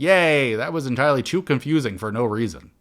Yay, that was entirely too confusing for no reason.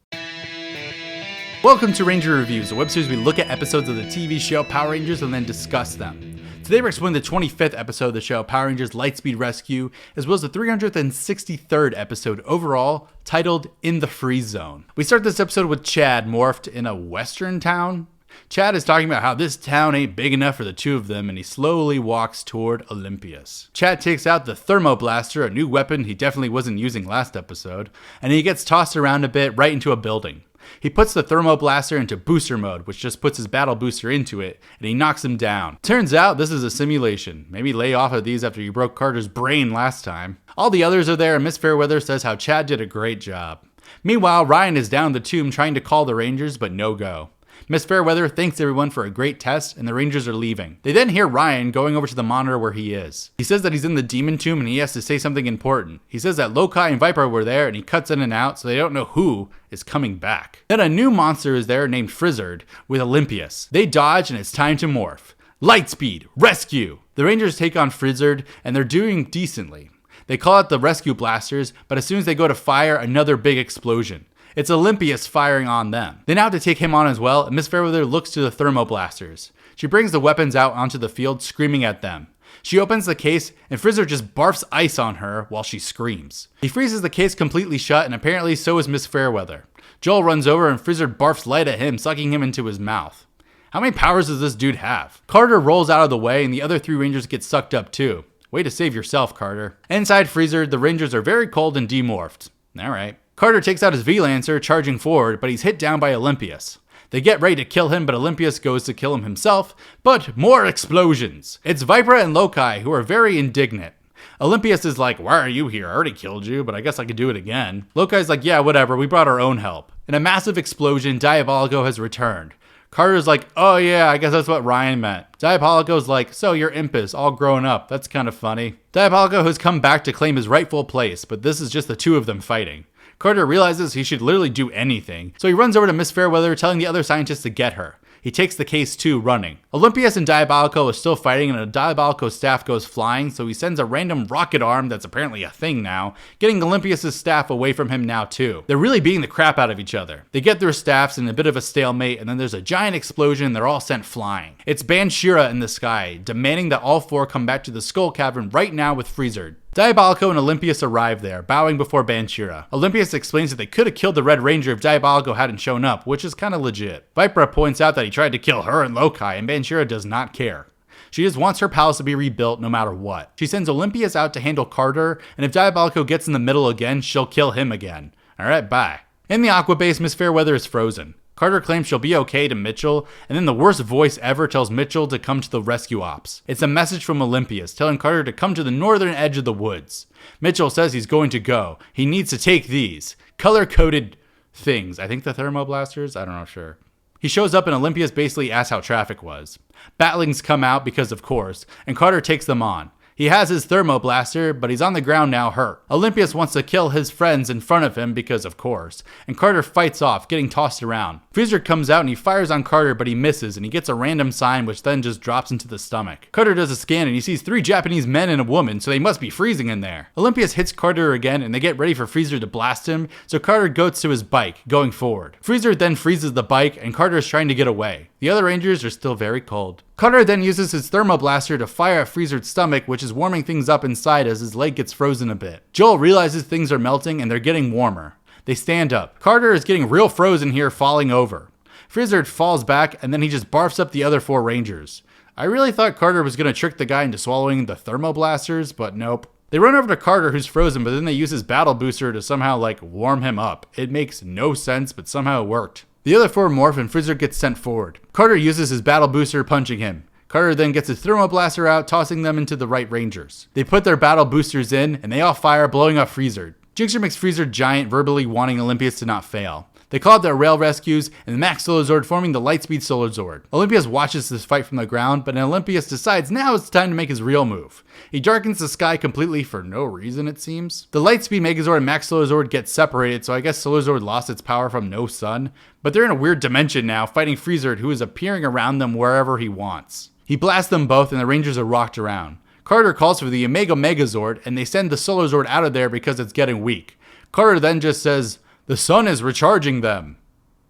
Welcome to Ranger Reviews, a web series we look at episodes of the TV show Power Rangers and then discuss them. Today we're exploring the 25th episode of the show, Power Rangers Lightspeed Rescue, as well as the 363rd episode overall, titled In the Freeze Zone. We start this episode with Chad morphed in a western town. Chad is talking about how this town ain't big enough for the two of them, and he slowly walks toward Olympus. Chad takes out the Thermoblaster, a new weapon he definitely wasn't using last episode, and he gets tossed around a bit right into a building. He puts the Thermoblaster into booster mode, which just puts his battle booster into it, and he knocks him down. Turns out this is a simulation. Maybe lay off of these after you broke Carter's brain last time. All the others are there, and Miss Fairweather says how Chad did a great job. Meanwhile, Ryan is down the tomb trying to call the Rangers, but no go. Miss Fairweather thanks everyone for a great test, and the Rangers are leaving. They then hear Ryan going over to the monitor where he is. He says that he's in the demon tomb and he has to say something important. He says that Loki and Viper were there, and he cuts in and out so they don't know who is coming back. Then a new monster is there named Frizzard with Olympus. They dodge and it's time to morph. Lightspeed, rescue! The Rangers take on Frizzard and they're doing decently. They call out the rescue blasters, but as soon as they go to fire, another big explosion. It's Olympus firing on them. They now have to take him on as well, and Miss Fairweather looks to the Thermoblasters. She brings the weapons out onto the field, screaming at them. She opens the case, and Frizzard just barfs ice on her while she screams. He freezes the case completely shut, and apparently so is Miss Fairweather. Joel runs over, and Frizzard barfs light at him, sucking him into his mouth. How many powers does this dude have? Carter rolls out of the way, and the other three Rangers get sucked up too. Way to save yourself, Carter. Inside Frizzard, the Rangers are very cold and demorphed. Alright. Carter takes out his V-Lancer, charging forward, but he's hit down by Olympus. They get ready to kill him, but Olympus goes to kill him himself, but more explosions! It's Viper and Loki who are very indignant. Olympus is like, why are you here? I already killed you, but I guess I could do it again. Loki's like, yeah, whatever, we brought our own help. In a massive explosion, Diabolico has returned. Carter's like, oh yeah, I guess that's what Ryan meant. Diabolico's like, so you're Impus, all grown up, that's kind of funny. Diabolico has come back to claim his rightful place, but this is just the two of them fighting. Carter realizes he should literally do anything, so he runs over to Miss Fairweather, telling the other scientists to get her. He takes the case too, running. Olympus and Diabolico are still fighting, and a Diabolico staff goes flying, so he sends a random rocket arm that's apparently a thing now, getting Olympus' staff away from him now too. They're really beating the crap out of each other. They get their staffs in a bit of a stalemate, and then there's a giant explosion and they're all sent flying. It's Banshura in the sky, demanding that all four come back to the Skull Cavern right now with Frizzard. Diabolico and Olympus arrive there, bowing before Banshura. Olympus explains that they could have killed the Red Ranger if Diabolico hadn't shown up, which is kinda legit. Viper points out that he tried to kill her and Loki, and Banshura does not care. She just wants her palace to be rebuilt no matter what. She sends Olympus out to handle Carter, and if Diabolico gets in the middle again, she'll kill him again. Alright, bye. In the Aqua Base, Miss Fairweather is frozen. Carter claims she'll be okay to Mitchell, and then the worst voice ever tells Mitchell to come to the rescue ops. It's a message from Olympus telling Carter to come to the northern edge of the woods. Mitchell says he's going to go. He needs to take these color-coded things. I think the Thermoblasters? I don't know, sure. He shows up and Olympus basically asks how traffic was. Batlings come out because of course, and Carter takes them on. He has his Thermoblaster, but he's on the ground now hurt. Olympus wants to kill his friends in front of him because of course, and Carter fights off, getting tossed around. Frizzard comes out and he fires on Carter, but he misses, and he gets a random sign which then just drops into the stomach. Carter does a scan and he sees 3 Japanese men and a woman, so they must be freezing in there. Olympus hits Carter again and they get ready for Frizzard to blast him, so Carter goes to his bike, going forward. Frizzard then freezes the bike and Carter is trying to get away. The other Rangers are still very cold. Carter then uses his Thermoblaster to fire at Frizzard's stomach, which is warming things up inside as his leg gets frozen a bit. Joel realizes things are melting and they're getting warmer. They stand up. Carter is getting real frozen here, falling over. Frizzard falls back and then he just barfs up the other 4 Rangers. I really thought Carter was going to trick the guy into swallowing the Thermoblasters, but nope. They run over to Carter who's frozen, but then they use his battle booster to somehow warm him up. It makes no sense, but somehow it worked. The other 4 morph and Frizzard gets sent forward. Carter uses his battle booster, punching him. Carter then gets his Thermoblaster out, tossing them into the right Rangers. They put their battle boosters in, and they all fire, blowing up Frizzard. Jinxer makes Frizzard giant, verbally wanting Olympus to not fail. They call it their rail rescues, and the Max Solar Zord forming the Lightspeed Solar Zord. Olympus watches this fight from the ground, but Olympus decides now it's time to make his real move. He darkens the sky completely for no reason, it seems. The Lightspeed Megazord and Max Solar Zord get separated, so I guess Solar Zord lost its power from no sun. But they're in a weird dimension now, fighting Frizzard, who is appearing around them wherever he wants. He blasts them both, and the Rangers are rocked around. Carter calls for the Omega Megazord, and they send the Solar Zord out of there because it's getting weak. Carter then just says, "The sun is recharging them."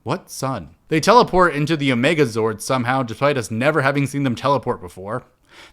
What sun? They teleport into the Omega Zord somehow, despite us never having seen them teleport before.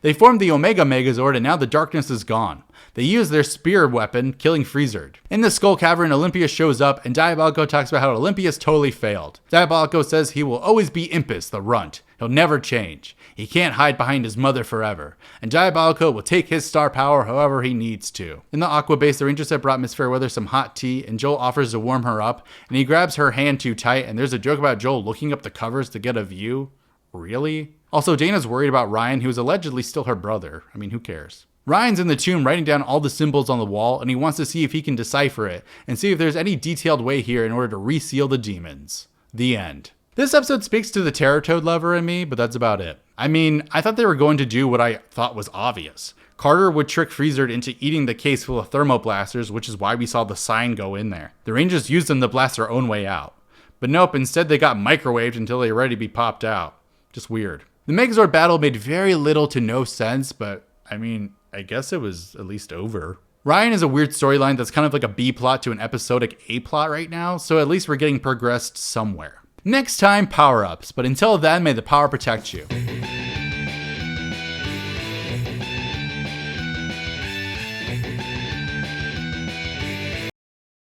They form the Omega Megazord, and now the darkness is gone. They use their spear weapon, killing Freezerd. In the Skull Cavern, Olympus shows up, and Diabolico talks about how Olympus totally failed. Diabolico says he will always be Impus, the runt. He'll never change. He can't hide behind his mother forever. And Diabolico will take his star power however he needs to. In the Aqua base, the Rangers have brought Miss Fairweather some hot tea, and Joel offers to warm her up, and he grabs her hand too tight, and there's a joke about Joel looking up the covers to get a view. Really? Also, Dana's worried about Ryan, who is allegedly still her brother. I mean, who cares? Ryan's in the tomb writing down all the symbols on the wall, and he wants to see if he can decipher it, and see if there's any detailed way here in order to reseal the demons. The end. This episode speaks to the Terratoad lover in me, but that's about it. I mean, I thought they were going to do what I thought was obvious. Carter would trick Freezerd into eating the case full of thermoblasters, which is why we saw the sign go in there. The Rangers used them to blast their own way out. But nope, instead they got microwaved until they were ready to be popped out. Just weird. The Megazord battle made very little to no sense, but I mean, I guess it was at least over. Ryan is a weird storyline that's kind of like a B plot to an episodic A plot right now, so at least we're getting progressed somewhere. Next time, power-ups, but until then, may the power protect you.